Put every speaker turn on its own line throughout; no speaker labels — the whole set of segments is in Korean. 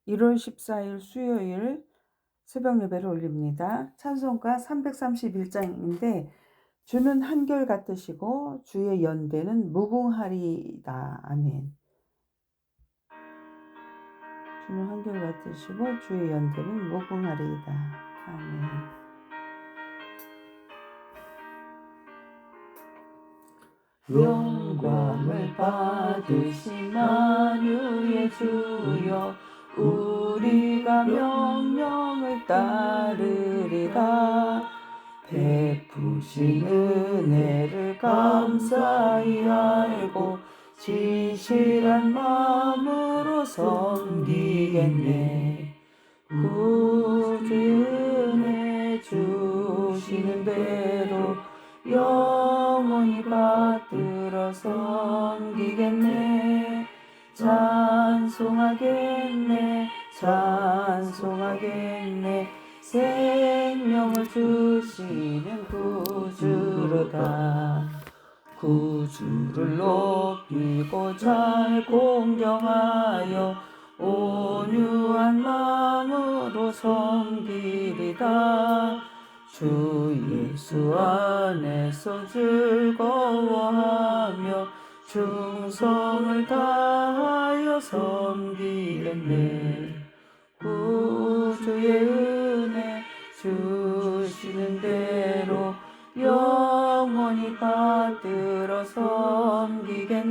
1월 14일 수요일 새벽 예배를 올립니다. 찬송가 331장인데 주는 한결 같으시고 주의 연대는 무궁하리이다. 아멘. 주는 한결 같으시고 주의 연대는 무궁하리이다. 아멘. 영광을 받으신 만유의 주여, 우리가 명령을 따르리다. 베푸신 은혜를 감사히 알고 진실한 마음으로 섬기겠네. 구주의 은혜 주시는 대로 영원히 받들어 섬기겠네. 찬송하겠네, 찬송하겠네. 생명을 주시는 구주로다. 구주를 높이고 잘 공경하여 온유한 마음으로 섬기리다. 주 예수 안에서 즐거워하며 충성을 다하여 섬기겠네. 구주의 은혜 주시는 대로 영원히 받들어 섬기겠네.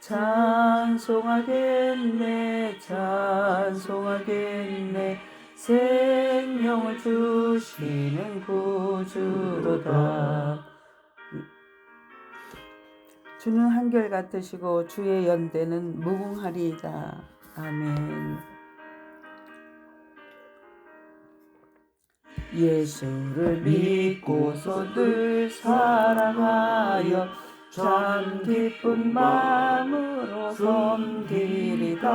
찬송하겠네, 찬송하겠네. 생명을 주시는 구주로다. 주는 한결 같으시고 주의 연대는 무궁하리이다. 아멘. 예수를 믿고서 늘 사랑하여 참 기쁜 마음으로 섬기리다.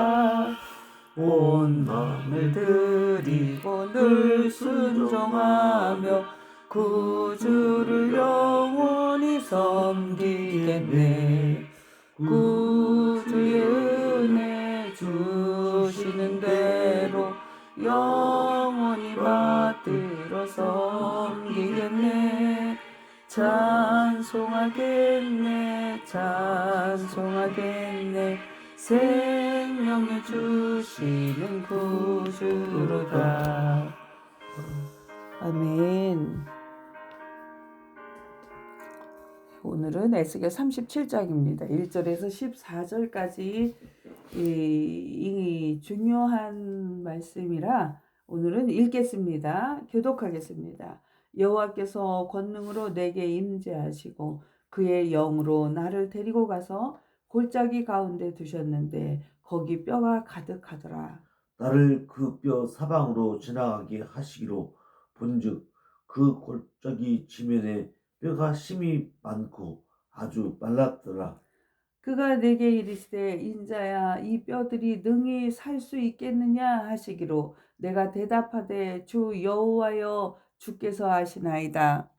온 마음을 드리고 늘 순종하며 구주를 영원히 섬기겠네. 구주의 은혜 주시는 대로 영원히 받들어 섬기겠네. 찬송하겠네, 찬송하겠네. 생명을 주시는 구주로다. 아멘. 오늘은 에스겔 37장입니다. 1절에서 14절까지 이 중요한 말씀이라 오늘은 읽겠습니다. 교독하겠습니다. 여호와께서 권능으로 내게 임재하시고 그의 영으로 나를 데리고 가서 골짜기 가운데 두셨는데 거기 뼈가 가득하더라.
나를 그 뼈 사방으로 지나가게 하시기로 본즉 그 골짜기 지면에 뼈가 심이 많고 아주 말랐더라.
그가 내게 이르시되 인자야 이 뼈들이 능히 살 수 있겠느냐 하시기로 내가 대답하되 주 여호와여 주께서 아시나이다.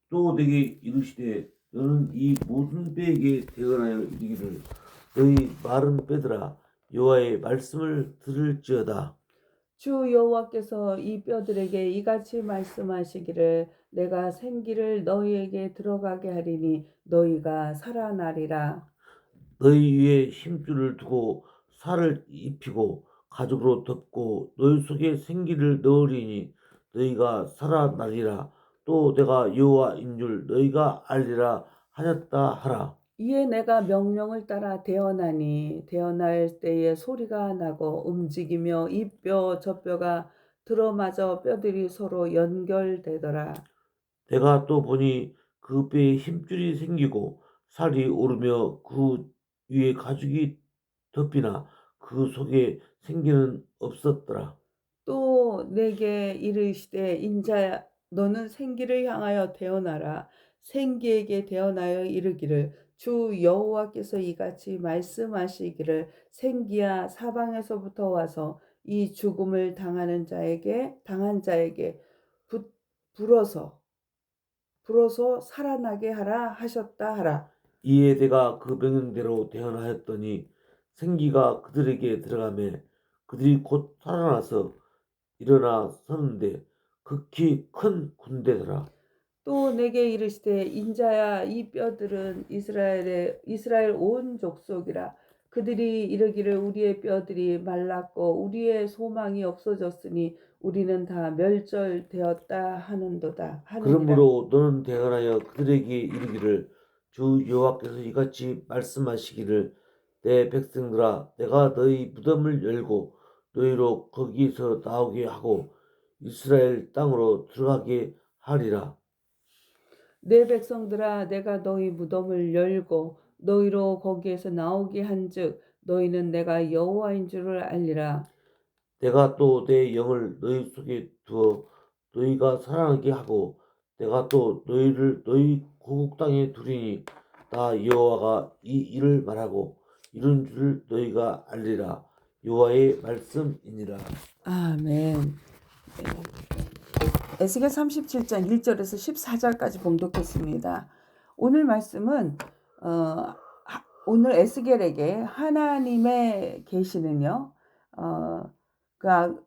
또 내게 이르시되 너는 이 모든 뼈에게 대언하여 이르기를 너희 마른 뼈들아 여호와의 말씀을 들을지어다.
주 여호와께서 이 뼈들에게 이같이 말씀하시기를 내가 생기를 너희에게 들어가게 하리니 너희가 살아나리라.
너희 위에 힘줄을 두고 살을 입히고 가죽으로 덮고 너희 속에 생기를 넣으리니 너희가 살아나리라. 또 내가 여호와인 줄 너희가 알리라 하였다 하라.
이에 내가 명령을 따라 대언하니 대언할 때에 소리가 나고 움직이며 이 뼈 저 뼈가 들어맞아 뼈들이 서로 연결되더라.
내가 또 보니 그 뼈에 힘줄이 생기고 살이 오르며 그 위에 가죽이 덮이나 그 속에 생기는 없었더라.
또 내게 이르시되 인자야 너는 생기를 향하여 대언하라. 생기에게 대언하여 이르기를 주 여호와께서 이같이 말씀하시기를 생기야 사방에서부터 와서 이 죽음을 당한 자에게 불어서 살아나게 하라 하셨다 하라.
이에 내가 그 명령대로 대언하였더니 생기가 그들에게 들어가매 그들이 곧 살아나서 일어나 서는데 극히 큰 군대더라.
또 내게 이르시되 인자야 이 뼈들은 이스라엘 온 족속이라. 그들이 이르기를 우리의 뼈들이 말랐고 우리의 소망이 없어졌으니 우리는 다 멸절되었다 하느니라.
그러므로 너는 대언하여 그들에게 이르기를 주 여호와께서 이같이 말씀하시기를 내 백성들아 내가 너희 무덤을 열고 너희로 거기서 나오게 하고 이스라엘 땅으로 들어가게 하리라.
내 백성들아 내가 너희 무덤을 열고 너희로 거기에서 나오게 한즉 너희는 내가 여호와인 줄을 알리라.
내가 또 내 영을 너희 속에 두어 너희가 살아나게 하고 내가 또 너희를 너희 고국 땅에 두리니 나 여호와가 이 일을 말하고 이룬 줄 너희가 알리라. 여호와의 말씀이니라.
아멘. 에스겔 37장 1절에서 14절까지 봉독했습니다. 오늘 말씀은 오늘 에스겔에게 하나님의 계시는요.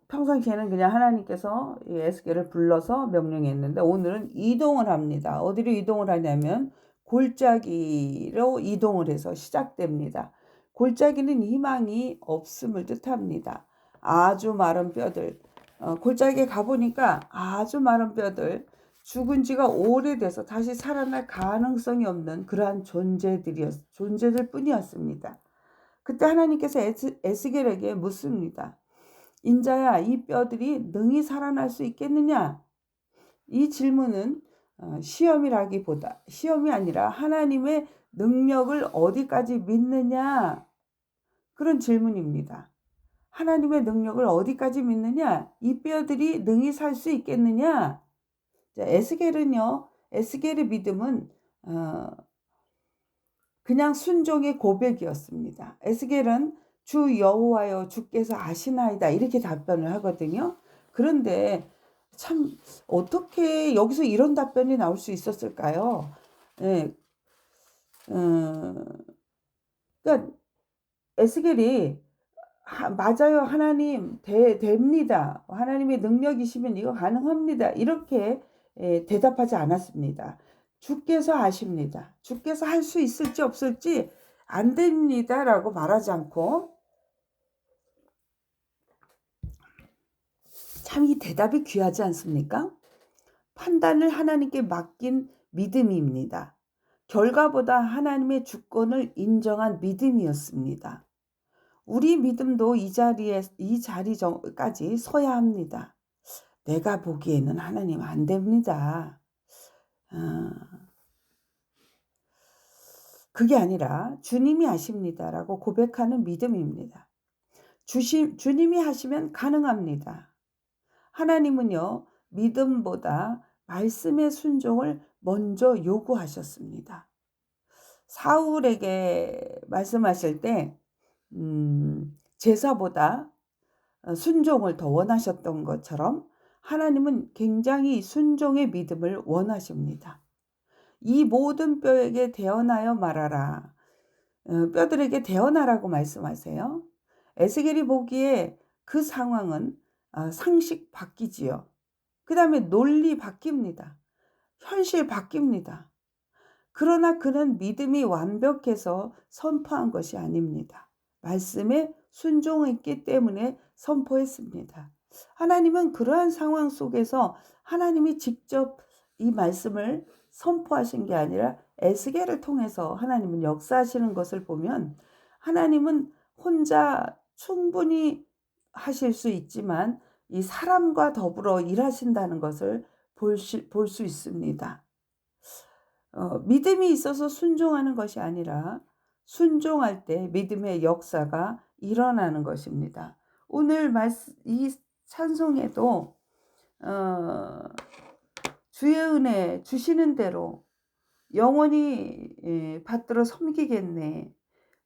평상시에는 그냥 하나님께서 이 에스겔을 불러서 명령했는데 오늘은 이동을 합니다. 어디로 이동을 하냐면 골짜기로 이동을 해서 시작됩니다. 골짜기는 희망이 없음을 뜻합니다. 아주 마른 뼈들, 골짜기에 가보니까 아주 마른 뼈들, 죽은 지가 오래돼서 다시 살아날 가능성이 없는 그러한 존재들 뿐이었습니다. 그때 하나님께서 에스겔에게 묻습니다. 인자야, 이 뼈들이 능히 살아날 수 있겠느냐? 이 질문은 시험이 아니라 하나님의 능력을 어디까지 믿느냐? 그런 질문입니다. 하나님의 능력을 어디까지 믿느냐? 이 뼈들이 능히 살 수 있겠느냐? 에스겔의 믿음은 그냥 순종의 고백이었습니다. 에스겔은 주 여호와여 주께서 아시나이다 이렇게 답변을 하거든요. 그런데 참 어떻게 여기서 이런 답변이 나올 수 있었을까요? 네. 그러니까 에스겔이 맞아요. 하나님 됩니다. 하나님의 능력이시면 이거 가능합니다. 이렇게 대답하지 않았습니다. 주께서 아십니다. 주께서 할 수 있을지 없을지 안 됩니다. 라고 말하지 않고 참 이 대답이 귀하지 않습니까? 판단을 하나님께 맡긴 믿음입니다. 결과보다 하나님의 주권을 인정한 믿음이었습니다. 우리 믿음도 이 자리까지 서야 합니다. 내가 보기에는 하나님 안 됩니다. 그게 아니라 주님이 아십니다라고 고백하는 믿음입니다. 주님이 하시면 가능합니다. 하나님은요, 믿음보다 말씀의 순종을 먼저 요구하셨습니다. 사울에게 말씀하실 때 제사보다 순종을 더 원하셨던 것처럼 하나님은 굉장히 순종의 믿음을 원하십니다. 이 모든 뼈에게 대언하여 말하라. 뼈들에게 대언하라고 말씀하세요. 에스겔이 보기에 그 상황은 상식 바뀌지요. 그 다음에 논리 바뀝니다. 현실 바뀝니다. 그러나 그는 믿음이 완벽해서 선포한 것이 아닙니다. 말씀에 순종했기 때문에 선포했습니다. 하나님은 그러한 상황 속에서 하나님이 직접 이 말씀을 선포하신 게 아니라 에스겔을 통해서 하나님은 역사하시는 것을 보면 하나님은 혼자 충분히 하실 수 있지만 이 사람과 더불어 일하신다는 것을 볼 수 있습니다. 믿음이 있어서 순종하는 것이 아니라 순종할 때 믿음의 역사가 일어나는 것입니다. 오늘 이 찬송에도 주의 은혜 주시는 대로 영원히 받들어 섬기겠네.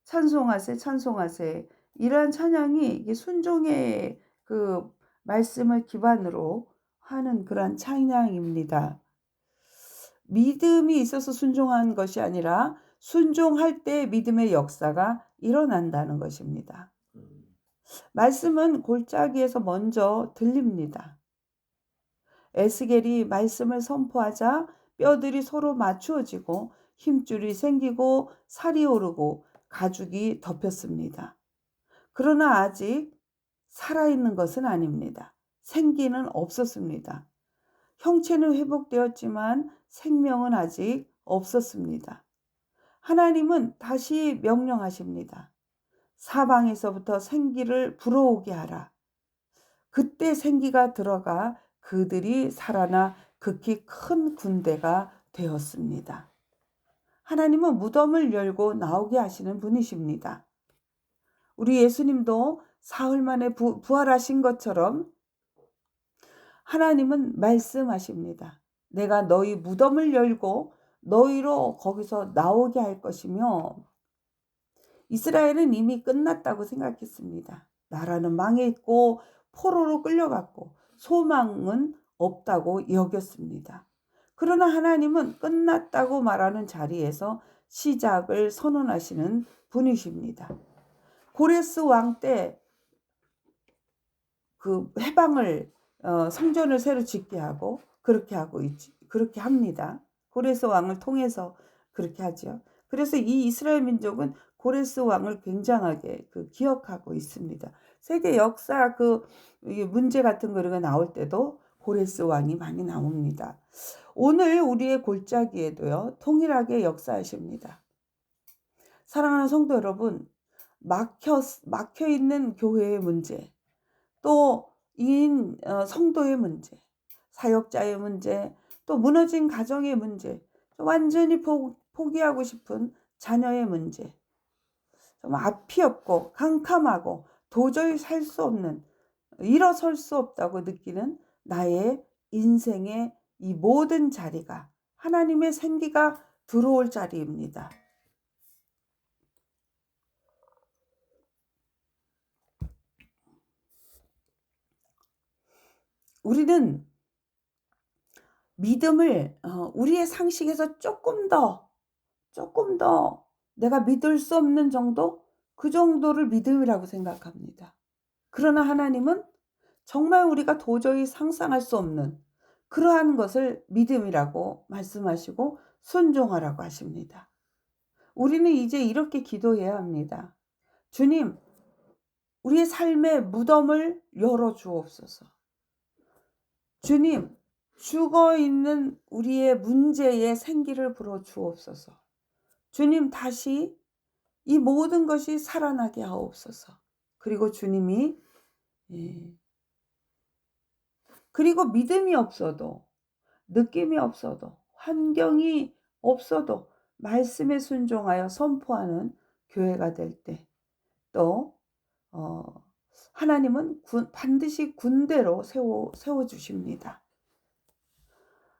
찬송하세. 이러한 찬양이 순종의 그 말씀을 기반으로 하는 그러한 찬양입니다. 믿음이 있어서 순종한 것이 아니라 순종할 때 믿음의 역사가 일어난다는 것입니다. 말씀은 골짜기에서 먼저 들립니다. 에스겔이 말씀을 선포하자 뼈들이 서로 맞추어지고 힘줄이 생기고 살이 오르고 가죽이 덮였습니다. 그러나 아직 살아있는 것은 아닙니다. 생기는 없었습니다. 형체는 회복되었지만 생명은 아직 없었습니다. 하나님은 다시 명령하십니다. 사방에서부터 생기를 불어오게 하라. 그때 생기가 들어가 그들이 살아나 극히 큰 군대가 되었습니다. 하나님은 무덤을 열고 나오게 하시는 분이십니다. 우리 예수님도 사흘 만에 부활하신 것처럼 하나님은 말씀하십니다. 내가 너희 무덤을 열고 너희로 거기서 나오게 할 것이며, 이스라엘은 이미 끝났다고 생각했습니다. 나라는 망했고 포로로 끌려갔고 소망은 없다고 여겼습니다. 그러나 하나님은 끝났다고 말하는 자리에서 시작을 선언하시는 분이십니다. 고레스 왕 때 그 해방을 성전을 새로 짓게 하고 그렇게 합니다. 고레스 왕을 통해서 그렇게 하죠. 그래서 이 이스라엘 민족은 고레스 왕을 굉장하게 기억하고 있습니다. 세계 역사 문제 같은 거가 나올 때도 고레스 왕이 많이 나옵니다. 오늘 우리의 골짜기에도요, 통일하게 역사하십니다. 사랑하는 성도 여러분, 막혀 있는 교회의 문제, 또 성도의 문제, 사역자의 문제, 또 무너진 가정의 문제, 완전히 포기하고 싶은 자녀의 문제, 좀 앞이 없고 캄캄하고 도저히 살 수 없는, 일어설 수 없다고 느끼는 나의 인생의 이 모든 자리가 하나님의 생기가 들어올 자리입니다. 우리는 믿음을 우리의 상식에서 조금 더 내가 믿을 수 없는 정도? 그 정도를 믿음이라고 생각합니다. 그러나 하나님은 정말 우리가 도저히 상상할 수 없는 그러한 것을 믿음이라고 말씀하시고 순종하라고 하십니다. 우리는 이제 이렇게 기도해야 합니다. 주님, 우리의 삶의 무덤을 열어 주옵소서. 주님, 죽어 있는 우리의 문제에 생기를 불어 주옵소서. 주님, 다시 이 모든 것이 살아나게 하옵소서. 그리고 주님이 그리고 믿음이 없어도, 느낌이 없어도, 환경이 없어도 말씀에 순종하여 선포하는 교회가 될 때, 또 하나님은 반드시 군대로 세워주십니다.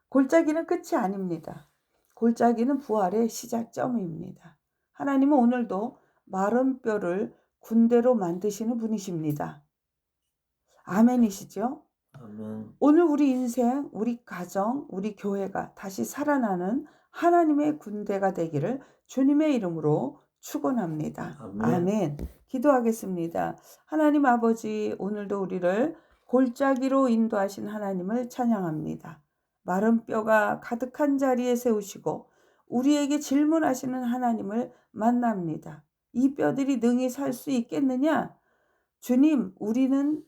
골짜기는 끝이 아닙니다. 골짜기는 부활의 시작점입니다. 하나님은 오늘도 마른 뼈를 군대로 만드시는 분이십니다. 아멘이시죠?
아멘.
오늘 우리 인생, 우리 가정, 우리 교회가 다시 살아나는 하나님의 군대가 되기를 주님의 이름으로 축원합니다.
아멘.
아멘. 기도하겠습니다. 하나님 아버지, 오늘도 우리를 골짜기로 인도하신 하나님을 찬양합니다. 마른 뼈가 가득한 자리에 세우시고 우리에게 질문하시는 하나님을 만납니다. 이 뼈들이 능히 살 수 있겠느냐? 주님, 우리는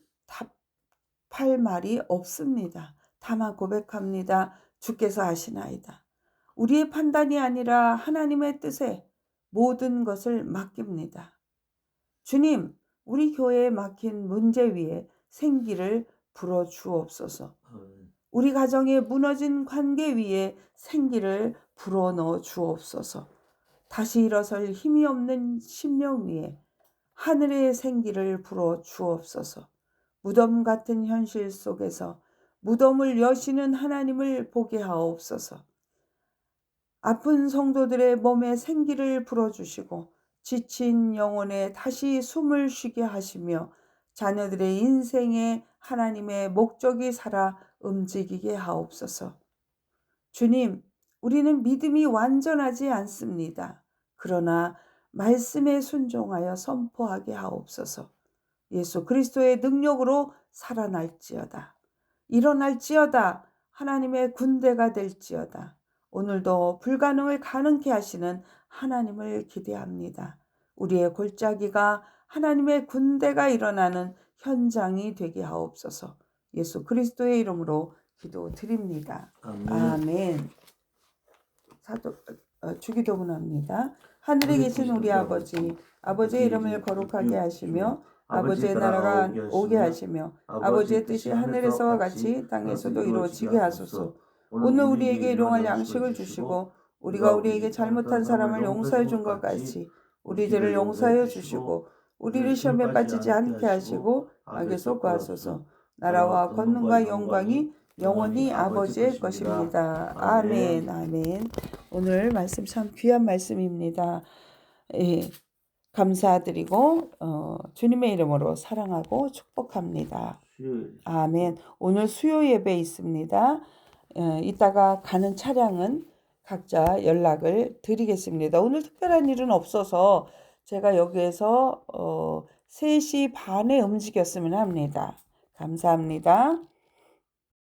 답할 말이 없습니다. 다만 고백합니다. 주께서 하시나이다. 우리의 판단이 아니라 하나님의 뜻에 모든 것을 맡깁니다. 주님, 우리 교회에 막힌 문제 위에 생기를 불어 주옵소서. 우리 가정에 무너진 관계 위에 생기를 불어넣어 주옵소서. 다시 일어설 힘이 없는 심령 위에 하늘의 생기를 불어 주옵소서. 무덤 같은 현실 속에서 무덤을 여시는 하나님을 보게 하옵소서. 아픈 성도들의 몸에 생기를 불어주시고 지친 영혼에 다시 숨을 쉬게 하시며 자녀들의 인생에 하나님의 목적이 살아 움직이게 하옵소서. 주님, 우리는 믿음이 완전하지 않습니다. 그러나 말씀에 순종하여 선포하게 하옵소서. 예수 그리스도의 능력으로 살아날지어다. 일어날지어다. 하나님의 군대가 될지어다. 오늘도 불가능을 가능케 하시는 하나님을 기대합니다. 우리의 골짜기가 하나님의 군대가 일어나는 현장이 되게 하옵소서. 예수 그리스도의 이름으로 기도드립니다.
아멘.
아멘. 주기도문합니다. 하늘에 계신 우리 아버지, 아버지의 이름을 거룩하게 하시며 아버지의 나라가 오게 하시며 아버지의 뜻이 하늘에서와 같이 땅에서도 이루어지게 하소서. 오늘 우리에게 일용할 양식을 주시고 우리가 우리에게 잘못한 사람을 용서해 준 것 같이 우리 죄를 용서하여 주시고 우리를 시험에 빠지지 않게 하시고 악에서 구하소서. 나라와 권능과 영광이 영원히 아버지의 것입니다. 아멘. 아멘. 오늘 말씀 참 귀한 말씀입니다. 예, 감사드리고 주님의 이름으로 사랑하고 축복합니다. 아멘. 오늘 수요 예배 있습니다. 이따가 가는 차량은 각자 연락을 드리겠습니다. 오늘 특별한 일은 없어서 제가 여기에서 3시 반에 움직였으면 합니다. 감사합니다.